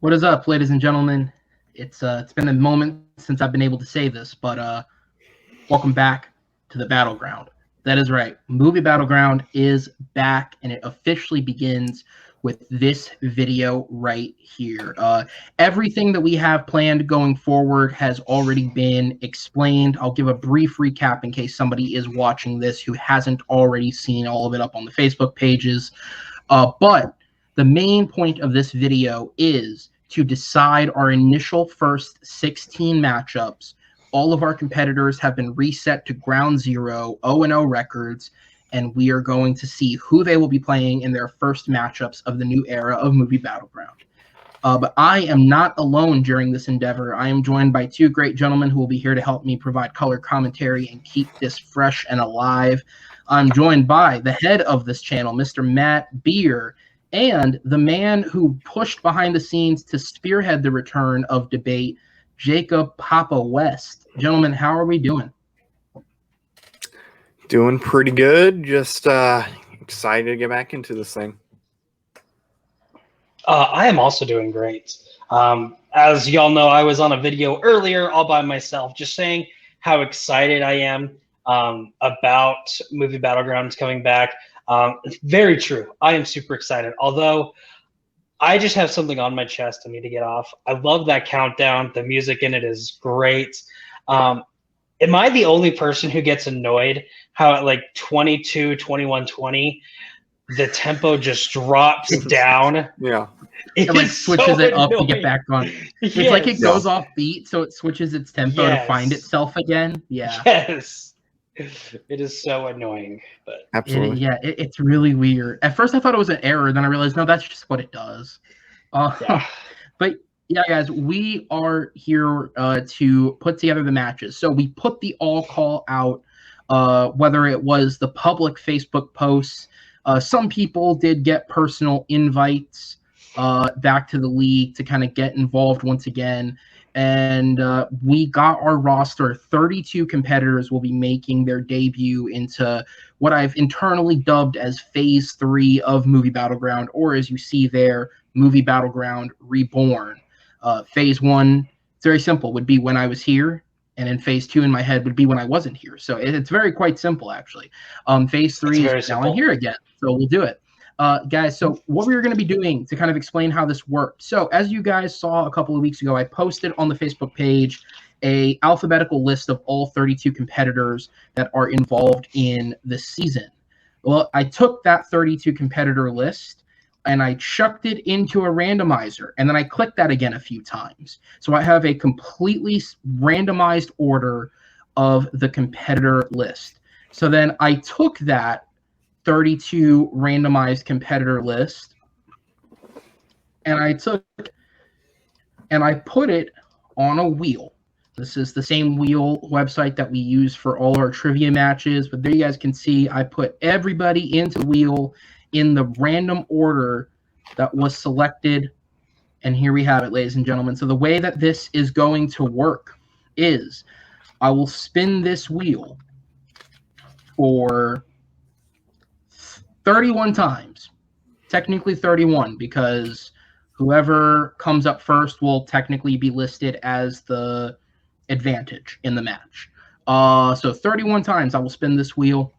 What is up, ladies and gentlemen? It's been a moment since I've been able to say this, but welcome back to the Battleground. That is right. Movie Battleground is back, and it officially begins with this video right here. Everything that we have planned going forward has already been explained. I'll give a brief recap in case somebody is watching this who hasn't already seen all of it up on the Facebook pages. But the main point of this video is to decide our initial first 16 matchups. All of our competitors have been reset to ground zero, 0-0 records, and we are going to see who they will be playing in their first matchups of the new era of Movie Battleground. But I am not alone during this endeavor. I am joined by two great gentlemen who will be here to help me provide color commentary and keep this fresh and alive. I'm joined by the head of this channel, Mr. Madeeh Ur, and the man who pushed behind the scenes to spearhead the return of debate, Jacob Papa West. Gentlemen, how are we doing? Doing pretty good. Just excited to get back into this thing. I am also doing great. As y'all know, I was on a video earlier all by myself just saying how excited I am about Movie Battlegrounds coming back. Very true. I am super excited. Although I just have something on my chest I need to get off. I love that countdown. The music in it is great. Am I the only person who gets annoyed how at like 22, 21, 20, the tempo just drops down? Yeah. It like switches it up to get back on. It's like it goes off beat, so it switches its tempo to find itself again. Yeah. Yes. It is so annoying, but Absolutely. It's really weird. At first I thought it was an error, then I realized no, that's just what it does. But yeah, guys, we are here to put together the matches. So we put the all call out, whether it was the public Facebook posts. Some people did get personal invites back to the league to kind of get involved once again. And we got our roster. 32 competitors will be making their debut into what I've internally dubbed as Phase 3 of Movie Battleground, or as you see there, Movie Battleground Reborn. Phase 1, it's very simple, would be when I was here, and then Phase 2 in my head would be when I wasn't here. So it's very quite simple, actually. Phase 3 is now I'm here again, so we'll do it. Guys, so what we were going to be doing to kind of explain how this worked. So as you guys saw a couple of weeks ago, I posted on the Facebook page a alphabetical list of all 32 competitors that are involved in this season. Well, I took that 32 competitor list and I chucked it into a randomizer, and then I clicked that again a few times. So I have a completely randomized order of the competitor list. So then I took that 32 randomized competitor list, and I put it on a wheel. This is the same wheel website that we use for all our trivia matches, but there you guys can see I put everybody into the wheel in the random order that was selected, and here we have it, ladies and gentlemen. So the way that this is going to work is I will spin this wheel for 31 times, technically 31, because whoever comes up first will technically be listed as the advantage in the match. So 31 times I will spin this wheel,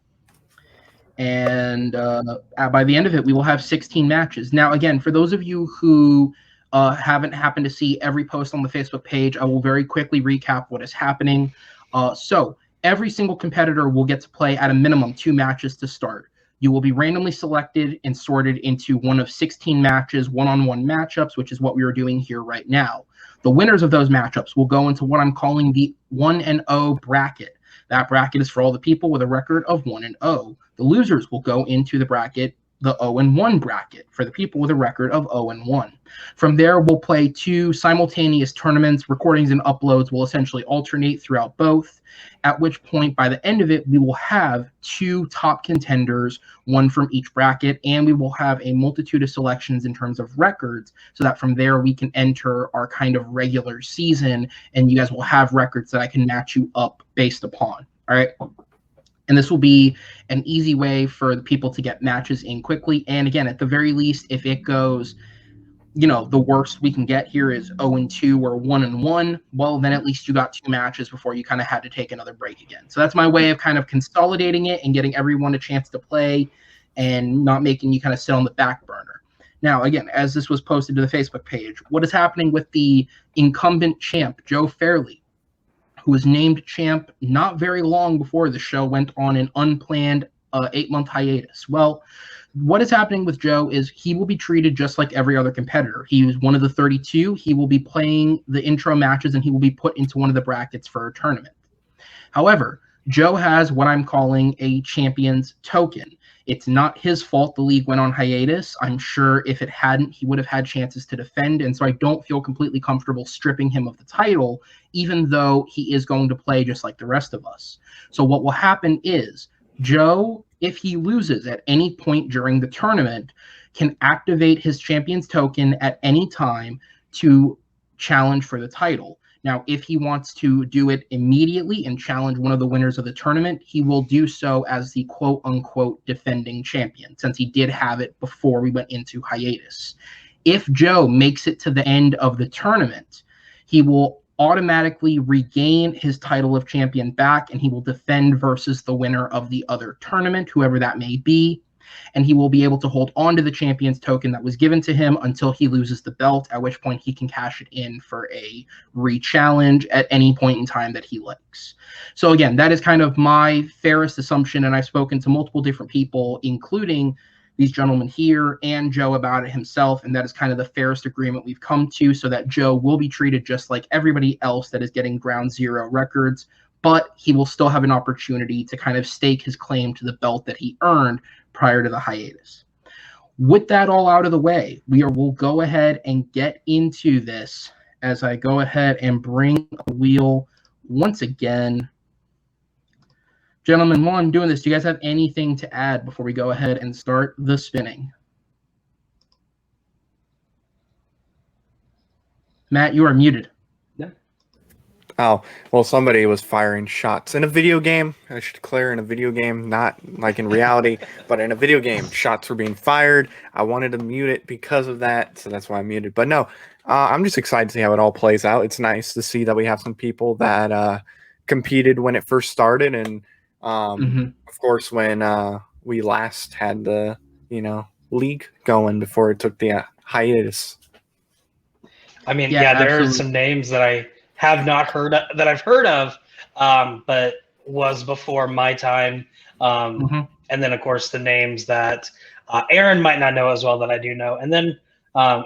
and by the end of it, we will have 16 matches. Now, again, for those of you who haven't happened to see every post on the Facebook page, I will very quickly recap what is happening. So every single competitor will get to play at a minimum 2 matches to start. You will be randomly selected and sorted into one of 16 matches, one-on-one matchups, which is what we are doing here right now. The winners of those matchups will go into what I'm calling the 1-0 bracket. That bracket is for all the people with a record of 1-0. The losers will go into the bracket, the 0-1 bracket, for the people with a record of 0-1. From there, we'll play 2 simultaneous tournaments. Recordings and uploads will essentially alternate throughout both, at which point, by the end of it, we will have 2 top contenders, 1 from each bracket, and we will have a multitude of selections in terms of records, so that from there we can enter our kind of regular season, and you guys will have records that I can match you up based upon. All right? And this will be an easy way for the people to get matches in quickly. And again, at the very least, if it goes the worst we can get here is 0-2 or 1-1, well, then at least you got 2 matches before you kind of had to take another break again. So that's my way of kind of consolidating it and getting everyone a chance to play and not making you kind of sit on the back burner. Now, again, as this was posted to the Facebook page, what is happening with the incumbent champ, Joe Farrelly, who was named champ not very long before the show went on an unplanned 8-month hiatus? Well, what is happening with Joe is he will be treated just like every other competitor. He was one of the 32. He will be playing the intro matches, and he will be put into one of the brackets for a tournament. However, Joe has what I'm calling a champion's token. It's not his fault the league went on hiatus. I'm sure if it hadn't, he would have had chances to defend, and so I don't feel completely comfortable stripping him of the title, even though he is going to play just like the rest of us. So what will happen is Joe, if he loses at any point during the tournament, can activate his champion's token at any time to challenge for the title. Now, if he wants to do it immediately and challenge one of the winners of the tournament, he will do so as the quote-unquote defending champion, since he did have it before we went into hiatus. If Joe makes it to the end of the tournament, he will automatically regain his title of champion back, and he will defend versus the winner of the other tournament, whoever that may be, and he will be able to hold on to the champion's token that was given to him until he loses the belt, at which point he can cash it in for a re-challenge at any point in time that he likes. So again, that is kind of my fairest assumption, and I've spoken to multiple different people, including these gentlemen here and Joe about it himself, and that is kind of the fairest agreement we've come to, so that Joe will be treated just like everybody else that is getting ground zero records, but he will still have an opportunity to kind of stake his claim to the belt that he earned prior to the hiatus. With that all out of the way, we'll go ahead and get into this as I go ahead and bring the wheel once again. Gentlemen, while I'm doing this, do you guys have anything to add before we go ahead and start the spinning? Matt, you are muted. Oh, well, somebody was firing shots in a video game. I should declare, in a video game, not like in reality, but in a video game, shots were being fired. I wanted to mute it because of that, so that's why I muted. But no, I'm just excited to see how it all plays out. It's nice to see that we have some people that competed when it first started, and of course, when we last had the league going before it took the hiatus. I mean, yeah, there are some names that I have not heard of, that I've heard of, but was before my time. And then, of course, the names that Aaron might not know as well that I do know. And then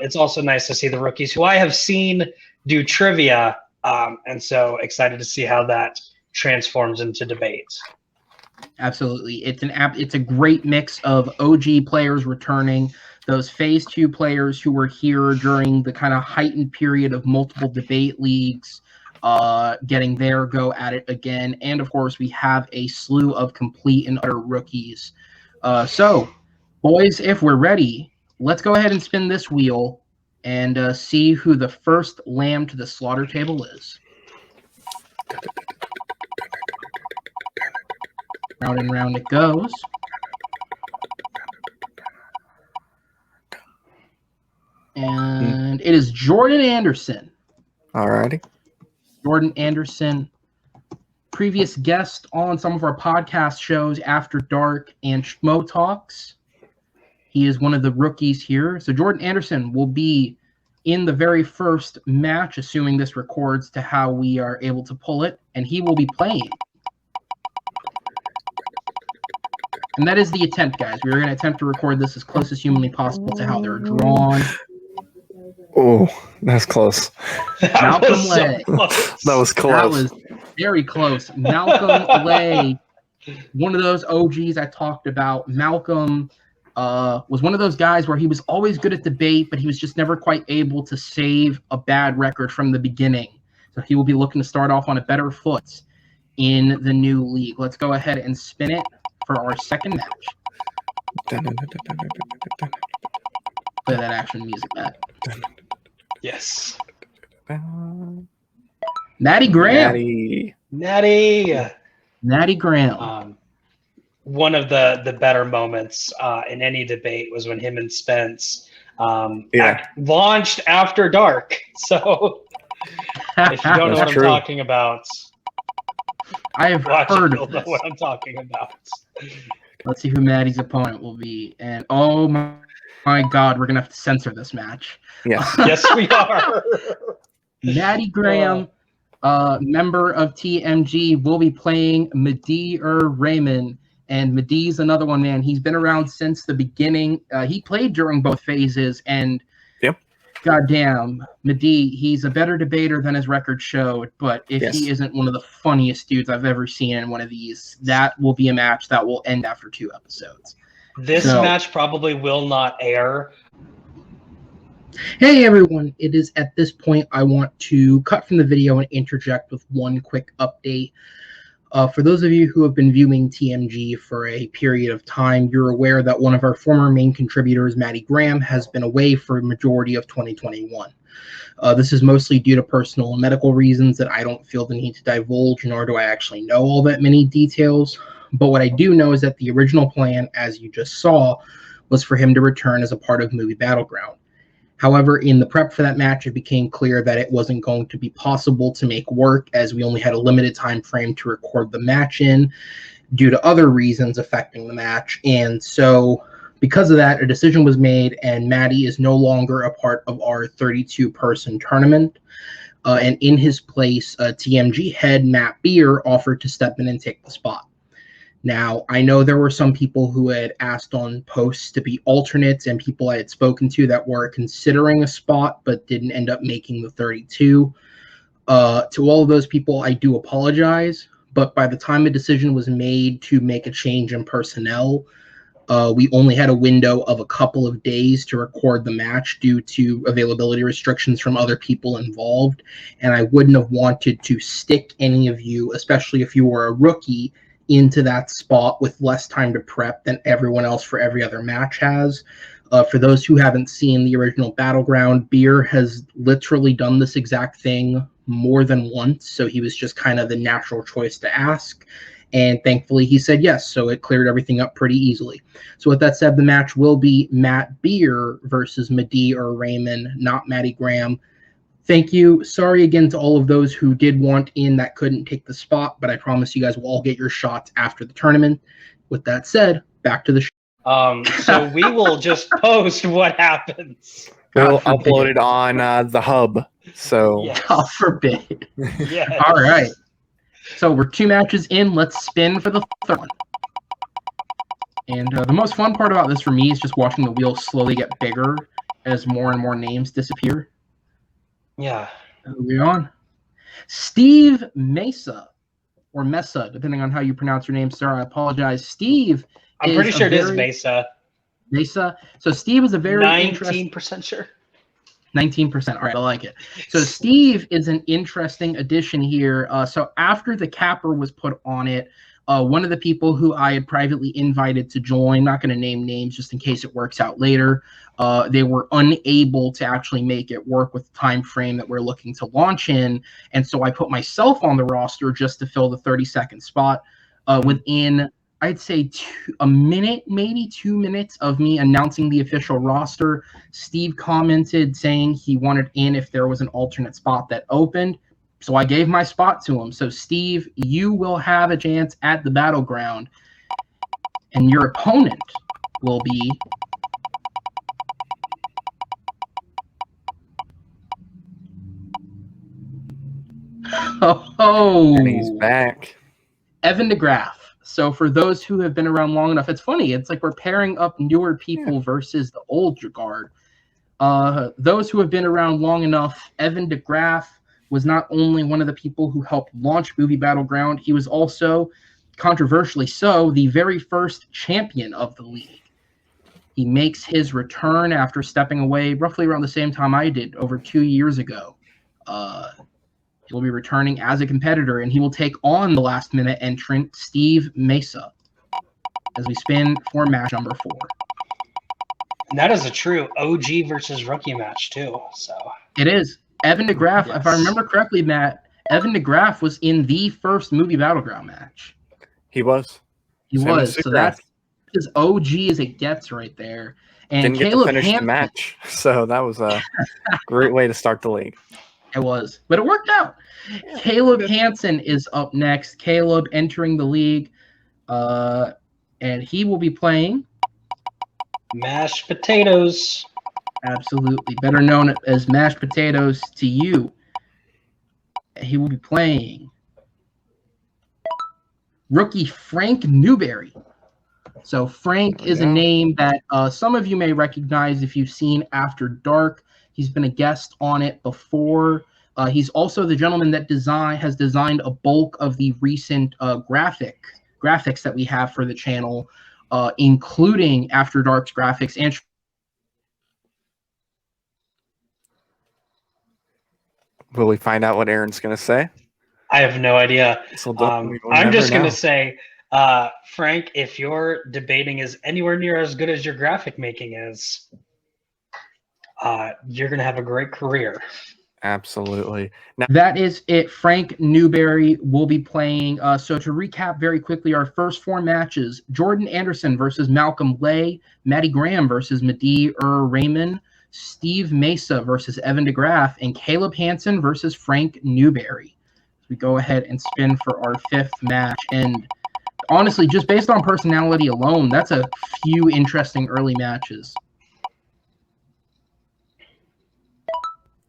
it's also nice to see the rookies who I have seen do trivia. And so excited to see how that transforms into debate. Absolutely. It's a great mix of OG players returning, those Phase 2 players who were here during the kind of heightened period of multiple debate leagues, getting their go at it again. And, of course, we have a slew of complete and utter rookies. So, boys, if we're ready, let's go ahead and spin this wheel and see who the first lamb to the slaughter table is. Round and round it goes. And it is Jordan Anderson. All righty. Jordan Anderson, previous guest on some of our podcast shows, After Dark and Schmo Talks. He is one of the rookies here. So Jordan Anderson will be in the very first match, assuming this records to how we are able to pull it, and he will be playing. And that is the attempt, guys. We are going to attempt to record this as close as humanly possible to how they're drawn. Oh, that's close. Malcolm Lay. That was close. That was very close. Malcolm Lay, one of those OGs I talked about. Malcolm was one of those guys where he was always good at debate, but he was just never quite able to save a bad record from the beginning. So he will be looking to start off on a better foot in the new league. Let's go ahead and spin it for our second match. Play that action music, Matt. Yes. Maddie Graham. Maddie Graham. One of the better moments in any debate was when him and Spence Launched after dark. So if you don't know what I'm talking about, I have heard of this. Know what I'm talking about. Let's see who Maddie's opponent will be. And oh my God, we're going to have to censor this match. Yes. Yes, we are. Matty Graham, member of TMG, will be playing Madeeh Ur Rehman. And Madeeh's another one, man. He's been around since the beginning. He played during both phases. And goddamn, Madeeh, he's a better debater than his record showed. But if he isn't one of the funniest dudes I've ever seen in one of these, that will be a match that will end after 2 episodes. This match probably will not air. Hey everyone, it is at this point I want to cut from the video and interject with one quick update. For those of you who have been viewing TMG for a period of time, you're aware that one of our former main contributors, Matty Graham, has been away for a majority of 2021. This is mostly due to personal and medical reasons that I don't feel the need to divulge, nor do I actually know all that many details. But what I do know is that the original plan, as you just saw, was for him to return as a part of movie Battleground. However, in the prep for that match, it became clear that it wasn't going to be possible to make work, as we only had a limited time frame to record the match in due to other reasons affecting the match. And so because of that, a decision was made, and Matty is no longer a part of our 32-person tournament. And in his place, TMG head Madeeh Ur offered to step in and take the spot. Now, I know there were some people who had asked on posts to be alternates, and people I had spoken to that were considering a spot but didn't end up making the 32. To all of those people, I do apologize, but by the time a decision was made to make a change in personnel, we only had a window of a couple of days to record the match due to availability restrictions from other people involved, and I wouldn't have wanted to stick any of you, especially if you were a rookie, into that spot with less time to prep than everyone else for every other match has. For those who haven't seen the original Battleground, Beer has literally done this exact thing more than once, so he was just kind of the natural choice to ask, and thankfully he said yes, so it cleared everything up pretty easily. So with that said, the match will be Madeeh Ur versus Madeeh Ur Rehman, not Matty Graham. Thank you. Sorry again to all of those who did want in that couldn't take the spot, but I promise you guys will all get your shots after the tournament. With that said, back to the show. So we will just post what happens. We'll upload it on the hub. So God forbid. Yes. All right. So we're 2 matches in. Let's spin for the 3rd one. And the most fun part about this for me is just watching the wheel slowly get bigger as more and more names disappear. Yeah. Moving on. Steve Mesa, or Mesa, depending on how you pronounce your name, sir. I apologize. Steve. I'm pretty sure it is Mesa. Mesa. So Steve is a very 19% sure. 19%. All right, I like it. So Steve is an interesting addition here. So after the capper was put on it, one of the people who I had privately invited to join, not going to name names just in case it works out later, they were unable to actually make it work with the time frame that we're looking to launch in. And so I put myself on the roster just to fill the 30-second spot. Within, I'd say, a minute, maybe 2 minutes of me announcing the official roster, Steve commented saying he wanted in if there was an alternate spot that opened. So I gave my spot to him. So, Steve, you will have a chance at the Battleground. And your opponent will be... Oh! And he's back. Evan DeGraff. So for those who have been around long enough, it's funny. It's like we're pairing up newer people versus the old guard. Those who have been around long enough, Evan DeGraff was not only one of the people who helped launch Movie Battleground, he was also, controversially so, the very first champion of the league. He makes his return after stepping away roughly around the same time I did, over 2 years ago. He'll be returning as a competitor, and he will take on the last-minute entrant, Steve Mesa, as we spin for match number 4. And that is a true OG versus rookie match, too. So it is. Evan DeGraff, if I remember correctly, Matt, Evan DeGraff was in the first Movie Battleground match. He was. He was. So that's as OG as it gets right there. And Didn't get to Caleb finish the Hanson, match, so that was a great way to start the league. it was, but it worked out. Caleb Hanson is up next. Caleb entering the league, and he will be playing Mashed potatoes. absolutely better known as mashed potatoes to you. He will be playing rookie Frank Newberry. So Frank is a name that some of you may recognize if you've seen After Dark. He's been a guest on it before. He's also the gentleman that has designed a bulk of the recent graphics that we have for the channel, including After Dark's graphics. And will we find out what Aaron's going to say? I have no idea. So I'm just going to say, Frank, if your debating is anywhere near as good as your graphic making is, you're going to have a great career. Absolutely. Now, that is it. Frank Newberry will be playing. So to recap very quickly, our first 4 matches: Jordan Anderson versus Malcolm Lay, Matty Graham versus Madeeh Ur Rehman, Steve Mesa versus Evan DeGraff, and Caleb Hanson versus Frank Newberry. So we go ahead and spin for our 5th match. And honestly, just based on personality alone, that's a few interesting early matches.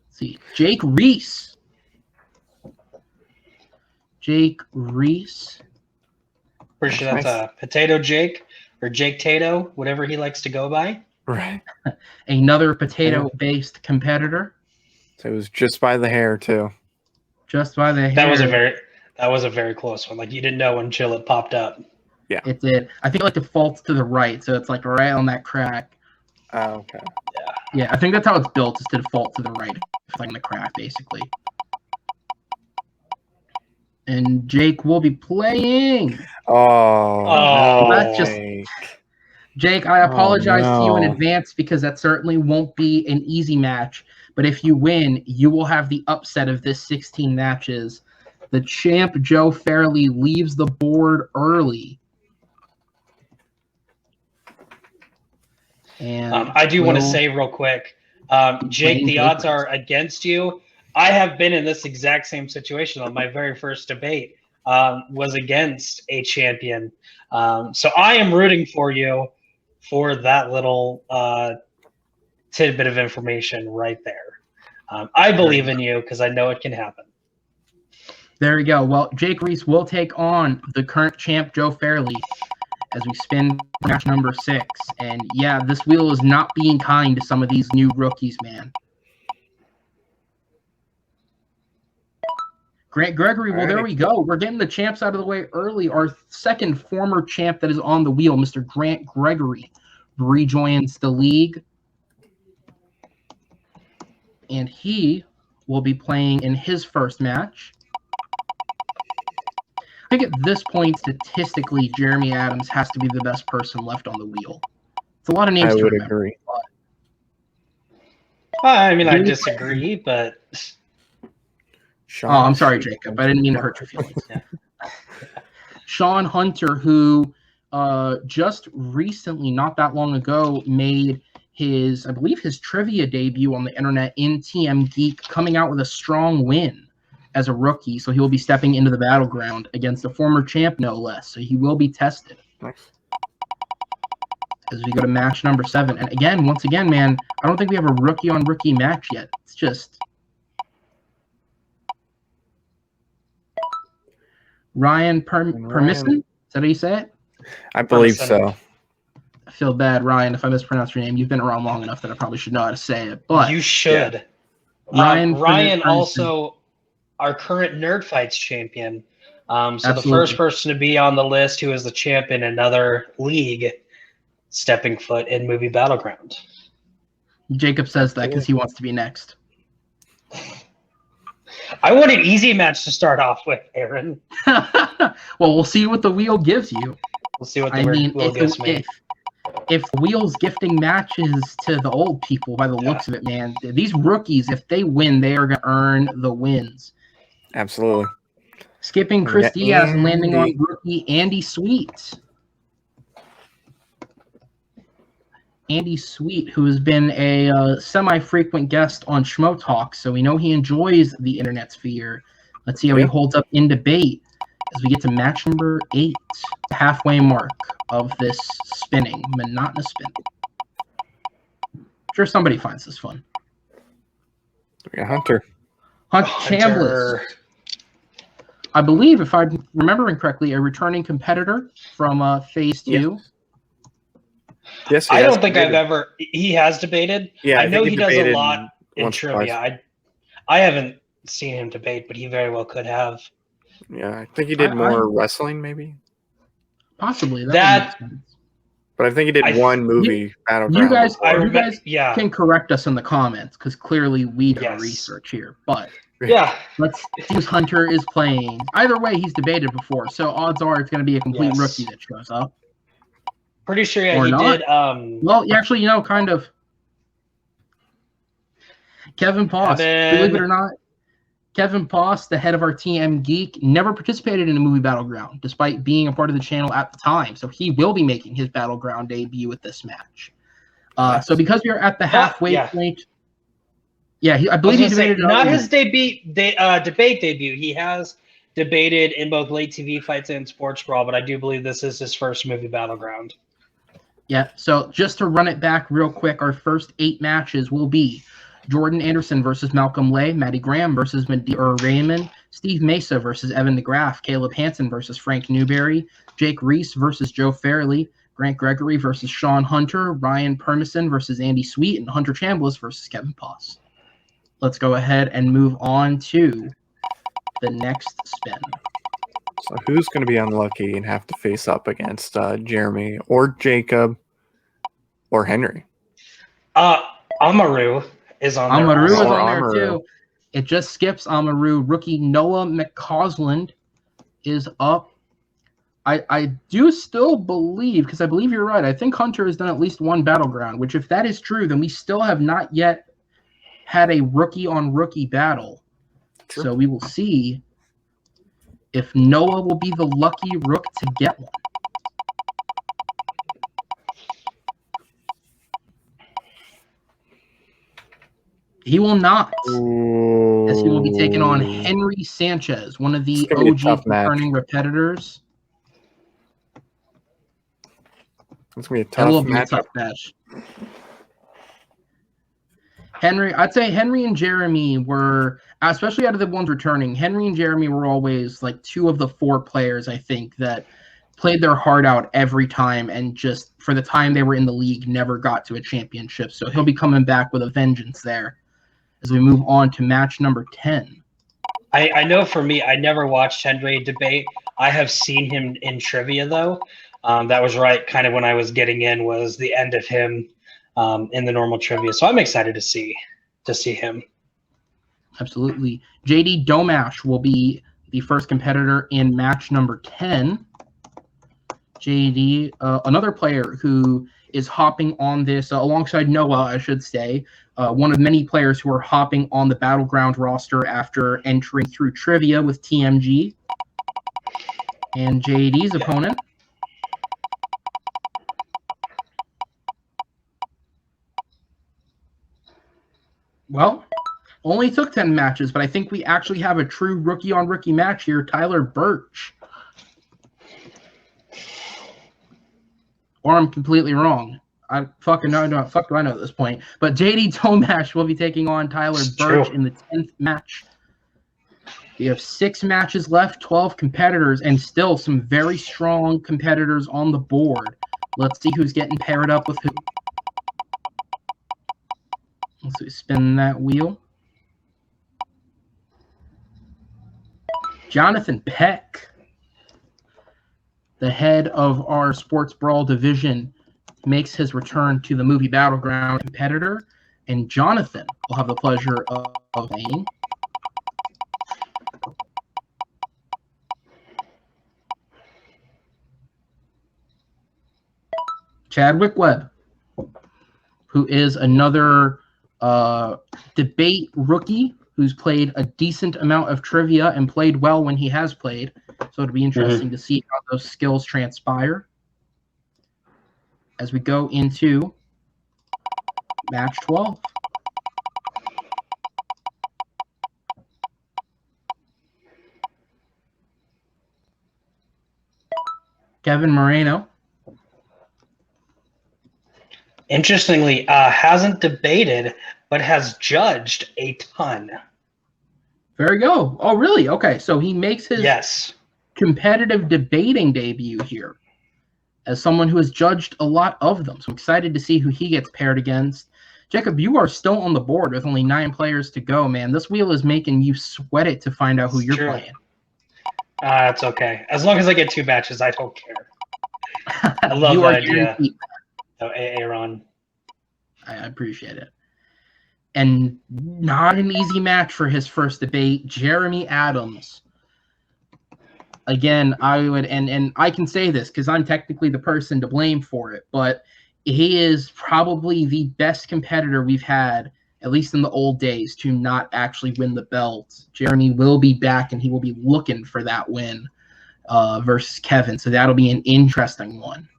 See, Jake Riese. Pretty sure that's a Potato Jake or Jake Tato, whatever he likes to go by. right. Another potato-based competitor. So it was just by the hair too. Just by the hair. That was a very close one. Like you didn't know until it popped up. Yeah, it did. I think it defaults to the right, so it's like right on that crack. Oh, okay. Yeah, I think that's how it's built, is to default to the right, like in the crack, basically. And Jake will be playing. Oh, that's just Jake. I apologize to you in advance because that certainly won't be an easy match. But if you win, you will have the upset of this 16 matches. The champ Joe Farrelly leaves the board early. And I do want to say real quick, Jake, the odds are against you. I have been in this exact same situation on my very first debate, was against a champion. So I am rooting for you for that little tidbit of information right there. I believe in you because I know it can happen. There we go. Well, Jake Riese will take on the current champ, Joe Farrelly, as we spin match number 6. And yeah, this wheel is not being kind to some of these new rookies, man. Gregory, well, there we go. We're getting the champs out of the way early. Our second former champ that is on the wheel, Mr. Grant Gregory, rejoins the league. And he will be playing in his first match. I think at this point, statistically, Jeremy Adams has to be the best person left on the wheel. It's a lot of names to remember. I would agree. I mean, I disagree, but... I'm sorry, Jacob. I didn't mean to hurt your feelings. Shaun Hunter, who just recently, not that long ago, made his trivia debut on the internet in TM Geek, coming out with a strong win as a rookie. So he will be stepping into the Battleground against a former champ, no less. So he will be tested. Nice. As we go to match number 7. And again, once again, man, I don't think we have a rookie-on-rookie match yet. It's just... Ryan Permison? Is that how you say it? I believe so. I feel bad, Ryan, if I mispronounce your name. You've been around long enough that I probably should know how to say it. But you should. Yeah. Ryan also our current Nerd Fights champion. So Absolutely. The first person to be on the list who is the champ in another league stepping foot in Movie Battleground. Jacob says that because he wants to be next. I want an easy match to start off with, Aaron. Well, we'll see what the wheel gives you. We'll see what the wheel gives me. If the wheel's gifting matches to the old people by the looks of it, man, these rookies, if they win, they are going to earn the wins. Absolutely. Skipping Chris Diaz and landing on rookie Andy Sweet. Andy Sweet, who has been a semi-frequent guest on Schmo Talk, so we know he enjoys the internet sphere. Let's see how he holds up in debate as we get to match number 8, the halfway mark of this spinning, monotonous spin. I'm sure somebody finds this fun. Yeah, Hunter. Chambless. I believe, if I'm remembering correctly, a returning competitor from Phase 2. Yes, I don't think he has debated. Yeah, I know he does a lot in trivia. I haven't seen him debate, but he very well could have. Yeah, I think he did more wrestling, maybe. Possibly. But I think he did one movie, Battleground. You guys can correct us in the comments, because clearly we do research here. But let's see who Hunter is playing. Either way, he's debated before, so odds are it's going to be a complete rookie that shows up. Pretty sure he did. Well, actually, kind of. Kevin Poss, believe it or not, Kevin Poss, the head of our TM Geek, never participated in a movie Battleground, despite being a part of the channel at the time. So he will be making his Battleground debut with this match. So because we are at the halfway point, I believe he debated. Not his debate debut. He has debated in both late TV fights and Sports Brawl, but I do believe this is his first movie Battleground. Yeah. So just to run it back real quick, our first 8 matches will be Jordan Anderson versus Malcolm Lay, Matty Graham versus Madeeh Ur Rehman, Steve Mesa versus Evan DeGraff, Caleb Hanson versus Frank Newberry, Jake Riese versus Joe Farrelly, Grant Gregory versus Shaun Hunter, Ryan Permison versus Andy Sweet, and Hunter Chambless versus Kevin Poss. Let's go ahead and move on to the next spin. So who's going to be unlucky and have to face up against Jeremy or Jacob or Henry? Amaru is on there. Amaru is on there too. It just skips Amaru. Rookie Noah McCausland is up. I do still believe, because I believe you're right, I think Hunter has done at least one Battleground, which if that is true, then we still have not yet had a rookie-on-rookie battle. True. So we will see if Noah will be the lucky rook to get one. He will not, as he will be taking on Henry Sanchez, one of the OG returning repetitors. It's going to be a tough match. I'd say Henry and Jeremy were, especially out of the ones returning, Henry and Jeremy were always like 2 of the 4 players, I think, that played their heart out every time and just, for the time they were in the league, never got to a championship. So he'll be coming back with a vengeance there as we move on to match number 10. I know for me, I never watched Henry debate. I have seen him in trivia, though. That was right kind of when I was getting in, was the end of him in the normal trivia. So I'm excited to see him. Absolutely. JD Domash will be the first competitor in match number 10. JD, another player who is hopping on this alongside Noah, I should say, one of many players who are hopping on the Battleground roster after entering through trivia with TMG. And JD's opponent. Well, only took 10 matches, but I think we actually have a true rookie-on-rookie match here. Tyler Burch. Or I'm completely wrong. I fucking know. Fuck do I know at this point? But JD Domash will be taking on Tyler Burch in the 10th match. We have 6 matches left, 12 competitors, and still some very strong competitors on the board. Let's see who's getting paired up with who. Let's spin that wheel. Jonathan Peck, the head of our Sports Brawl division, makes his return to the movie Battleground competitor, and Jonathan will have the pleasure of playing. Chadwick Webb, who is another debate rookie who's played a decent amount of trivia and played well when he has played. So it'll be interesting to see how those skills transpire as we go into Match 12. Kevin Moreno. Interestingly, hasn't debated, but has judged a ton. There we go. Oh, really? Okay, so he makes his competitive debating debut here as someone who has judged a lot of them. So I'm excited to see who he gets paired against. Jacob, you are still on the board with only 9 players to go, man. This wheel is making you sweat it to find out who you're playing. It's okay. As long as I get 2 matches, I don't care. I love that idea. Oh, Aaron. I appreciate it. And not an easy match for his first debate. Jeremy Adams. Again, I would, and I can say this because I'm technically the person to blame for it, but he is probably the best competitor we've had, at least in the old days, to not actually win the belt. Jeremy will be back, and he will be looking for that win versus Kevin. So that'll be an interesting one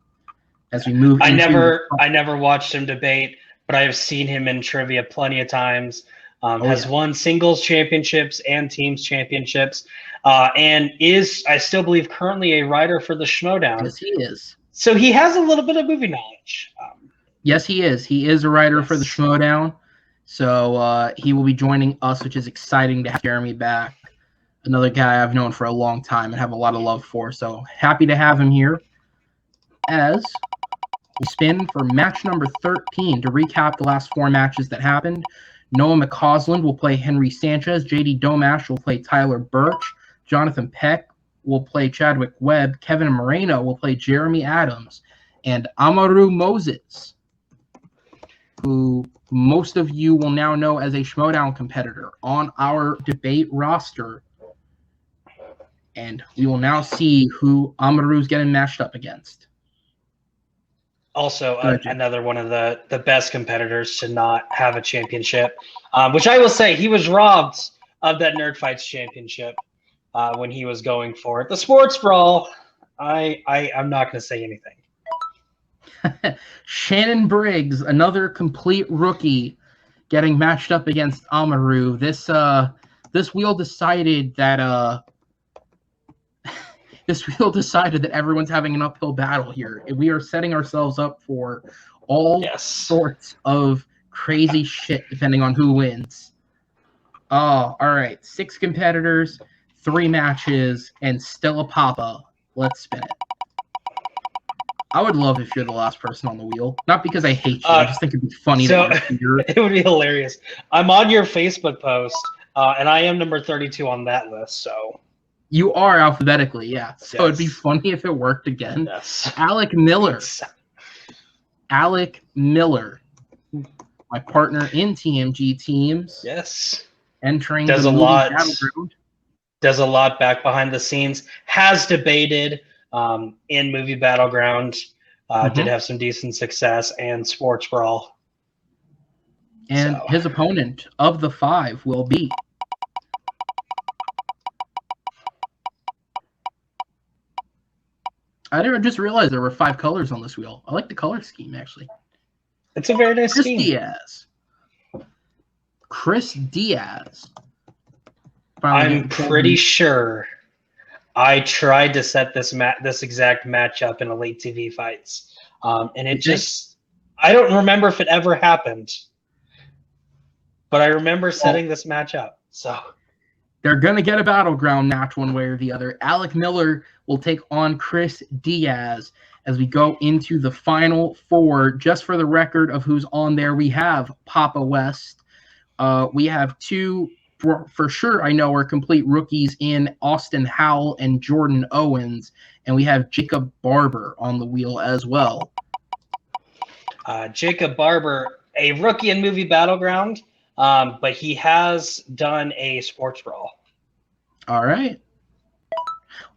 as we move. I never watched him debate, but I have seen him in trivia plenty of times. Has won singles championships and teams championships, and is, I still believe, currently a writer for the Schmodown. Yes, he is. So he has a little bit of movie knowledge. Yes, he is. He is a writer for the Schmodown. So he will be joining us, which is exciting to have Jeremy back. Another guy I've known for a long time and have a lot of love for. So happy to have him here. As we spin for match number 13 to recap the last 4 matches that happened. Noah McCausland will play Henry Sanchez. JD Domash will play Tyler Burch. Jonathan Peck will play Chadwick Webb. Kevin Moreno will play Jeremy Adams. And Amaru Moses, who most of you will now know as a Schmodown competitor on our debate roster. And we will now see who Amaru's getting matched up against. Also, another one of the best competitors to not have a championship, which I will say he was robbed of that Nerd Fights championship when he was going for it. The Sports Brawl, I'm not going to say anything. Shannon Briggs, another complete rookie, getting matched up against Amaru. This wheel decided that everyone's having an uphill battle here. We are setting ourselves up for all sorts of crazy shit depending on who wins. Oh, all right. 6 competitors, 3 matches, and still a papa. Let's spin it. I would love if you're the last person on the wheel. Not because I hate you. I just think it'd be funny. So it would be hilarious. I'm on your Facebook post, and I am number 32 on that list, so... You are alphabetically, yeah. So it'd be funny if it worked again. Yes. Alec Miller. Alec Miller, my partner in TMG teams. Yes. Entering does the a lot. Battleground. Does a lot back behind the scenes. Has debated in Movie Battleground. Did have some decent success and Sports Brawl. And his opponent of the 5 will be I didn't just realize there were 5 colors on this wheel. I like the color scheme, actually. It's a very nice scheme. Chris Diaz. I'm pretty sure I tried to set this exact matchup in a late TV fights, and it just I don't remember if it ever happened, but I remember setting this match up. So they're gonna get a Battleground match one way or the other. Alec Miller will take on Chris Diaz as we go into the final 4. Just for the record of who's on there, we have Papa West. We have 2 for sure I know are complete rookies in Austin Howell and Jordan Owens, and we have Jacob Barber on the wheel as well. Jacob Barber, a rookie in Movie Battleground, but he has done a Sports Brawl. All right.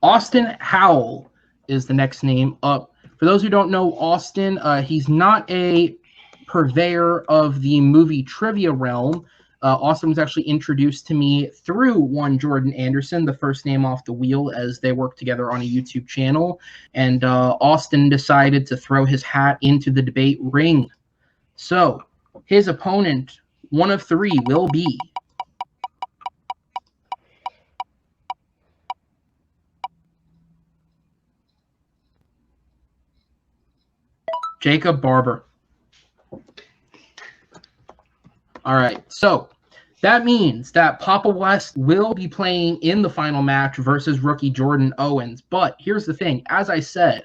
Austin Howell is the next name up. For those who don't know Austin, he's not a purveyor of the movie trivia realm. Austin was actually introduced to me through one Jordan Anderson, the first name off the wheel, as they worked together on a YouTube channel. And Austin decided to throw his hat into the debate ring. So His opponent, one of three, will be Jacob Barber. All right, so that means that Papa West will be playing in the final match versus rookie Jordan Owens. But here's the thing. As I said,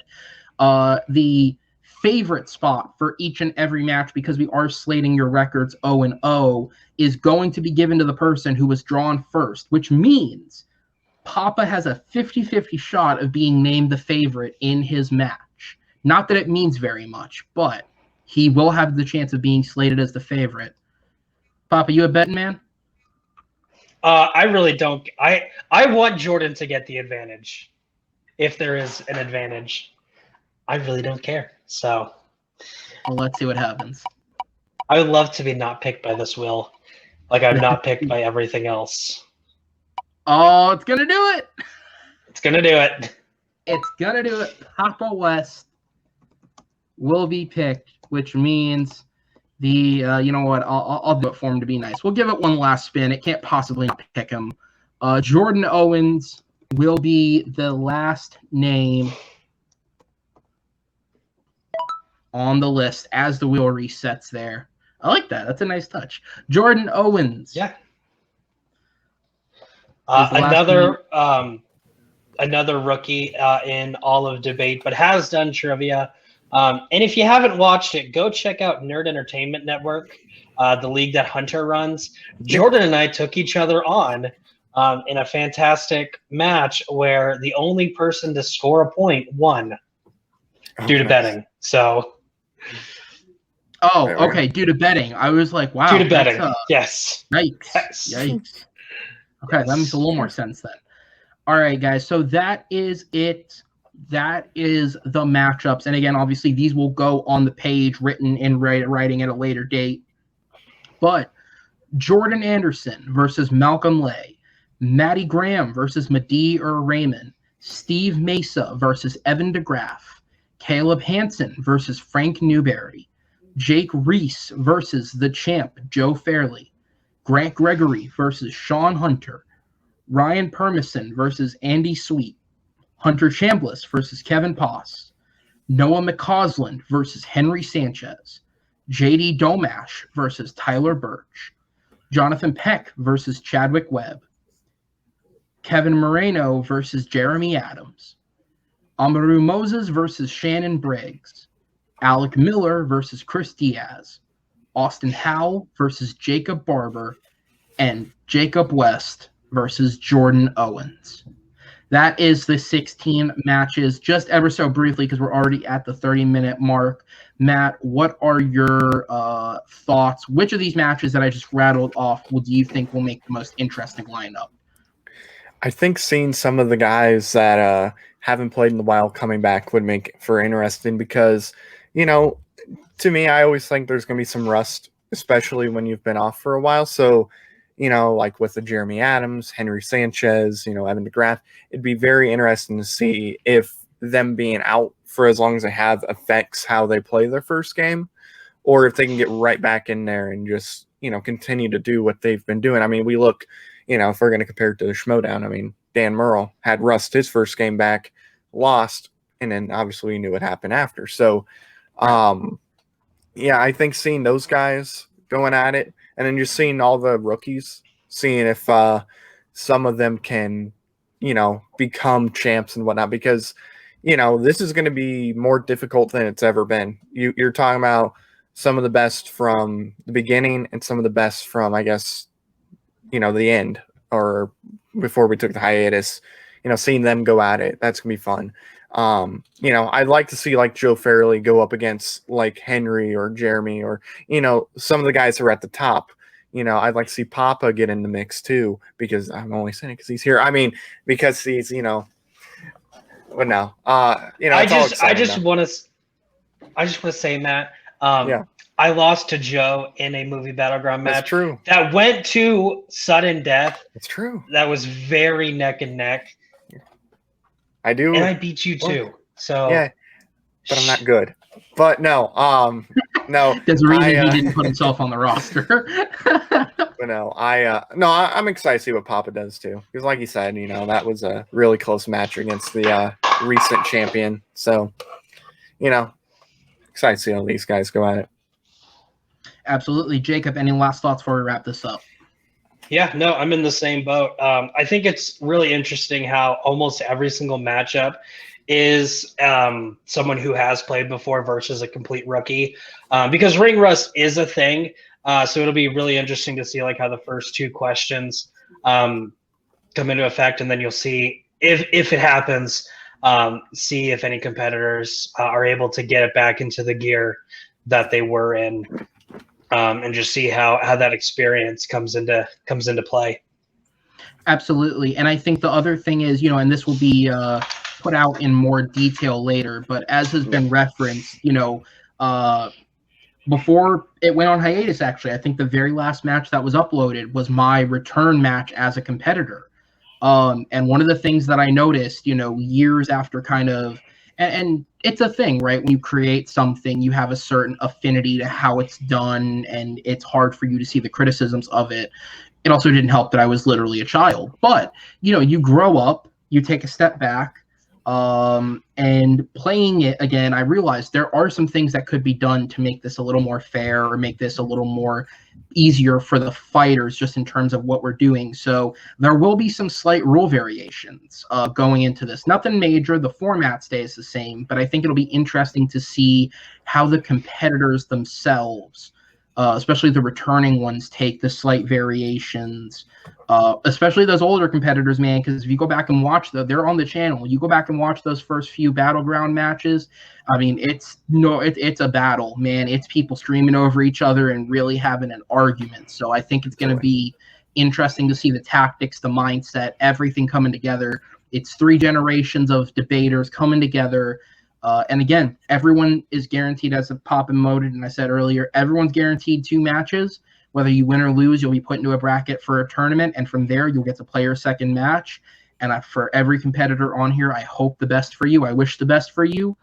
the favorite spot for each and every match, because we are slating your records 0-0, is going to be given to the person who was drawn first, which means Papa has a 50-50 shot of being named the favorite in his match. Not that it means very much, but he will have the chance of being slated as the favorite. Papa, you a betting man? I really don't. I want Jordan to get the advantage, if there is an advantage. I really don't care. So, well, let's see what happens. I would love to be not picked by this wheel, like I'm not picked by everything else. Oh, it's gonna do it. It's gonna do it. It's gonna do it. Papa West will be picked, which means the you know what? I'll do it for him to be nice. We'll give it one last spin. It can't possibly not pick him. Jordan Owens will be the last name on the list as the wheel resets there. I like that. That's a nice touch. Jordan Owens. Yeah. Another rookie in all of debate, but has done trivia. And if you haven't watched it, go check out Nerd Entertainment Network, the league that Hunter runs. Jordan and I took each other on in a fantastic match where the only person to score a point won due to betting. So. Oh, okay. Due to betting. I was like, wow. Due to betting. Yes. Yikes. Yes. Yikes. Okay, that makes a little more sense then. All right, guys. So that is it. That is the matchups. And again, obviously, these will go on the page written in writing at a later date. But Jordan Anderson versus Malcolm Lay, Matty Graham versus Madeeh Ur Rehman, Steve Mesa versus Evan DeGraff, Caleb Hanson versus Frank Newberry, Jake Riese versus the champ Joe Farrelly, Grant Gregory versus Shaun Hunter, Ryan Permison versus Andy Sweet, Hunter Chambless versus Kevin Poss, Noah McCausland versus Henry Sanchez, JD Domash versus Tyler Burch, Jonathan Peck versus Chadwick Webb, Kevin Moreno versus Jeremy Adams, Amaru Moses versus Shannon Briggs, Alec Miller versus Chris Diaz, Austin Howell versus Jacob Barber, and Jacob West versus Jordan Owens. That is the 16 matches, just ever so briefly, because we're already at the 30-minute mark. Matt, what are your thoughts? Which of these matches that I just rattled off do you think will make the most interesting lineup? I think seeing some of the guys that haven't played in a while coming back would make it for interesting because, you know, to me, I always think there's going to be some rust, especially when you've been off for a while. So, you know, like with the Jeremy Adams, Henry Sanchez, you know, Evan DeGraff, it'd be very interesting to see if them being out for as long as they have affects how they play their first game, or if they can get right back in there and just, you know, continue to do what they've been doing. I mean, we look, you know, if we're going to compare it to the Schmodown, I mean, Dan Murrell had rust his first game back, lost, and then obviously we knew what happened after. So, yeah, I think seeing those guys going at it, and then just seeing all the rookies, seeing if some of them can, you know, become champs and whatnot, because, you know, this is going to be more difficult than it's ever been. You're talking about some of the best from the beginning and some of the best from, I guess, you know, the end or before we took the hiatus, you know, seeing them go at it, that's going to be fun. You know, I'd like to see like Joe Farrelly go up against like Henry or Jeremy or, you know, some of the guys who are at the top. You know, I'd like to see Papa get in the mix too, because I'm only saying it because he's here. I mean, because he's, you know, but no, you know, I just want to say, Matt, yeah. I lost to Joe in a movie Battleground match. That's true. That went to sudden death. That's true. That was very neck and neck. I do. And I beat you too. So yeah, but I'm not good. But no, No, There's a reason he didn't put himself on the roster. But no, I'm excited to see what Papa does too. Because like you said, that was a really close match against the recent champion. So, excited to see how these guys go at it. Absolutely. Jacob, any last thoughts before we wrap this up? Yeah, no, I'm in the same boat. I think it's really interesting how almost every single matchup is someone who has played before versus a complete rookie, because ring rust is a thing. So it'll be really interesting to see like how the first two questions come into effect, and then you'll see if it happens, see if any competitors are able to get it back into the gear that they were in. And just see how that experience comes into play. Absolutely. And I think the other thing is, and this will be put out in more detail later, but as has been referenced, before it went on hiatus, actually, I think the very last match that was uploaded was my return match as a competitor. And one of the things that I noticed, years after kind of, and it's a thing, right? When you create something, you have a certain affinity to how it's done, and it's hard for you to see the criticisms of it. It also didn't help that I was literally a child. But, you grow up, you take a step back, and playing it again, I realized there are some things that could be done to make this a little more fair or make this a little more easier for the fighters just in terms of what we're doing. So there will be some slight rule variations going into this. Nothing major. The format stays the same, but I think it'll be interesting to see how the competitors themselves, especially the returning ones, take the slight variations, especially those older competitors, man, because if you go back and watch they're on the channel. You go back and watch those first few Battleground matches. I mean, it's a battle, man. It's people streaming over each other and really having an argument. So I think it's going to be interesting to see the tactics, the mindset, everything coming together. It's 3 generations of debaters coming together. And again, everyone is guaranteed, as Pop emoted, and I said earlier, everyone's guaranteed 2 matches. Whether you win or lose, you'll be put into a bracket for a tournament, and from there, you'll get to play your second match. And for every competitor on here, I hope the best for you. I wish the best for you.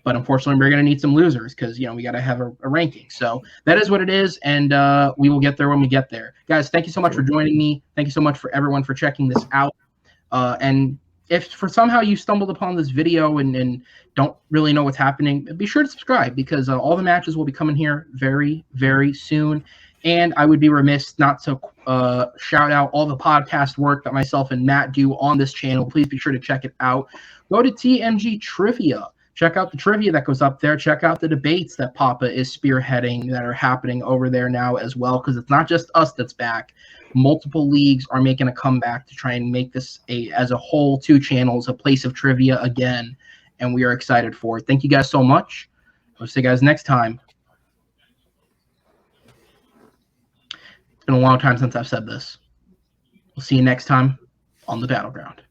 But unfortunately, we're going to need some losers because, we got to have a ranking. So that is what it is, and we will get there when we get there. Guys, thank you so much for joining me. Thank you so much for everyone for checking this out. And if for somehow you stumbled upon this video and don't really know what's happening, be sure to subscribe because all the matches will be coming here very, very soon. And I would be remiss not to shout out all the podcast work that myself and Matt do on this channel. Please be sure to check it out. Go to TMG Trivia. Check out the trivia that goes up there. Check out the debates that Papa is spearheading that are happening over there now as well, because it's not just us that's back. Multiple leagues are making a comeback to try and make this as a whole 2 channels, a place of trivia again, and we are excited for it. Thank you guys so much. I'll see you guys next time. It's been a long time since I've said this. We'll see you next time on the Battleground.